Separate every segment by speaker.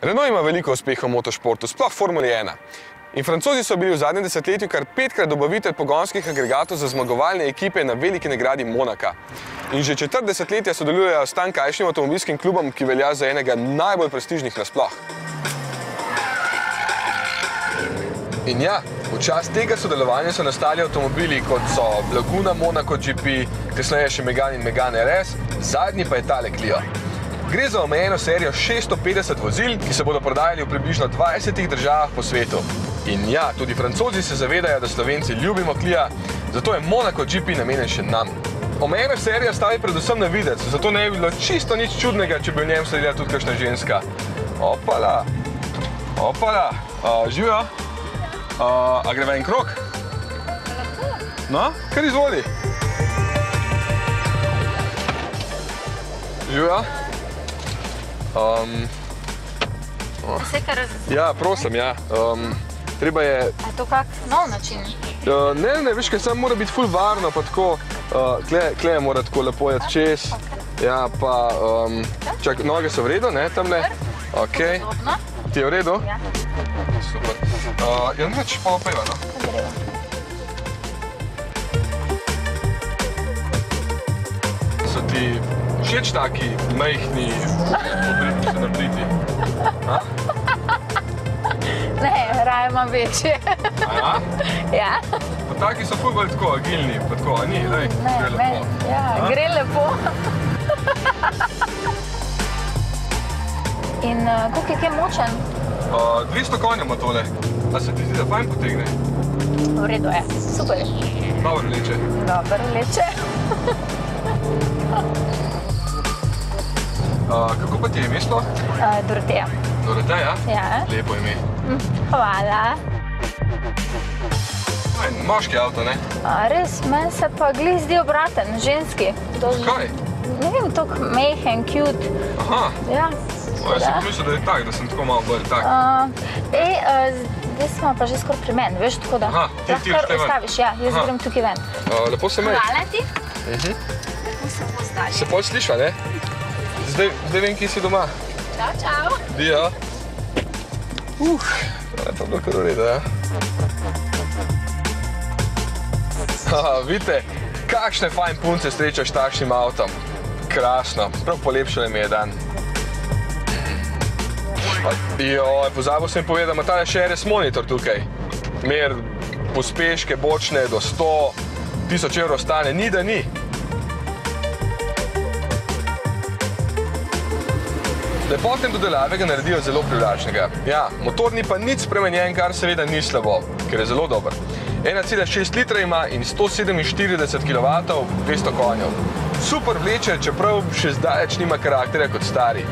Speaker 1: Renault ima veliko uspehov v motošportu, sploh v Formuli 1. In Francozi so bili v zadnjem desetletju kar 5-krat dobavitelj pogonskih agregatov za zmagovalne ekipe na veliki nagradi Monaka. In že četrt desetletja sodelujejo s tamkajšnjim avtomobilskim klubom, ki velja za enega najbolj prestižnih nasploh. In ja, v čast tega sodelovanja so nastali avtomobili, kot so Laguna Monaco GP, kasneje še Megane in Megane RS, zadnji pa je tale Clio. Gre za omejeno serijo 650 vozil, ki se bodo prodajali v približno 20 državah po svetu. In ja, tudi Francozi se zavedajo, da Slovenci ljubimo Clio, zato je Monaco GP namenjen še nam. Omejena serija stavi predvsem na videc, zato ne bi bilo čisto nič čudnega, če bi v njem sedela tudi kakšna ženska. Opala, opala, živijo? A greva en krog? No, kar izvoli. Živijo? Ja, prosim, ja. Treba je...
Speaker 2: A je to kak nov način?
Speaker 1: Ne, veš kaj, samo mora biti ful varno, pa tako, tle mora tako lepo jeti čez. Ja, pa, čak, noge so v redu, ne, tamle? Ok. Ti je v redu?
Speaker 2: Ja.
Speaker 1: Super. Ja, neč, pa opeva, no? So ti všeč taki majhni, obriti se nabriti?
Speaker 2: Ne, raje imam večje.
Speaker 1: Aja?
Speaker 2: Ja.
Speaker 1: Pa taki so ful bolj tako agilni, pa tako, a ni, daj, gre lepo.
Speaker 2: Ja, gre lepo. In koliko je kaj močen?
Speaker 1: 200 konja ima tole. A se ti zdi, da fajn potegne?
Speaker 2: V redu je, super.
Speaker 1: Dobro leče.
Speaker 2: Dobro leče.
Speaker 1: Kako pa ti je ime sploh?
Speaker 2: Doroteja.
Speaker 1: Doroteja?
Speaker 2: Ja.
Speaker 1: Lepo ime.
Speaker 2: Hvala.
Speaker 1: Moški avto, ne?
Speaker 2: Res, meni se pa glih zdi obraten, ženski.
Speaker 1: Kaj?
Speaker 2: Ne vem, toliko mehen, cute.
Speaker 1: Aha.
Speaker 2: Ja.
Speaker 1: Jaz sem pomislil, da je tak, da sem tako malo bolj tak.
Speaker 2: Zdaj smo pa že skoraj pri meni, veš, tako da
Speaker 1: ti
Speaker 2: lahko ustaviš, ja, jaz grem tukaj ven.
Speaker 1: Lepo se mej.
Speaker 2: Hvala ti. Lepo se postavi.
Speaker 1: Se pol slišva, ne? Zdaj vem, kje si doma.
Speaker 2: Čau, čau.
Speaker 1: Dio. To je pa bilo kar v redu, ja? Vidite, kakšne fajn punce srečaš s takšnim avtom. Krasno, prav polepšale mi je dan. Joj, pozabil sem povedati, da ima tale še RS monitor tukaj. Mer pospeške bočne do 100 000 evrov stane, ni da ni. Lepotne dodelave ga naredijo zelo privlačnega. Ja, motor ni pa nič spremenjen, kar seveda ni slabo, ker je zelo dober. 1,6 litra ima in 147 kW, 200 konjev. Super vleče, čeprav še zdaleč nima karakterja kot stari.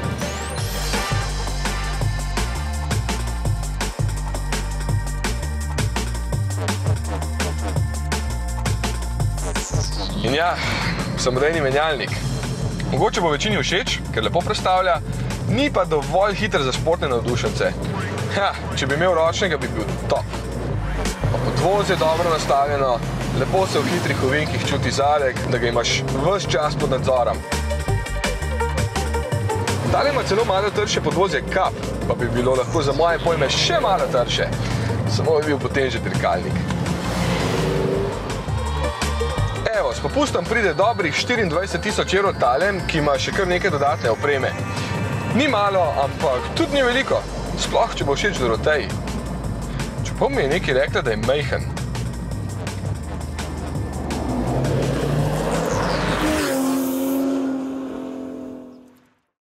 Speaker 1: In ja, samodejni menjalnik. Mogoče bo večini všeč, ker lepo predstavlja, ni pa dovolj hiter za športne navdušence. Če bi imel ročnega, bi bil top. Podvoz je dobro nastavljeno, lepo se v hitrih ovinkih čuti zadek, da ga imaš ves čas pod nadzorom. Tale ima celo malo trše podvozje kap, pa bi bilo lahko za moje pojme še malo trše. Samo bi bil potem že dirkalnik. Evo, s popustom pride dobrih 24 000 evrov tale, ki ima še kar nekaj dodatne opreme. Ni malo, ampak tudi ni veliko, sploh če bo všeč Doroteji. Čeprav mi je nekaj rekla, da je majhen.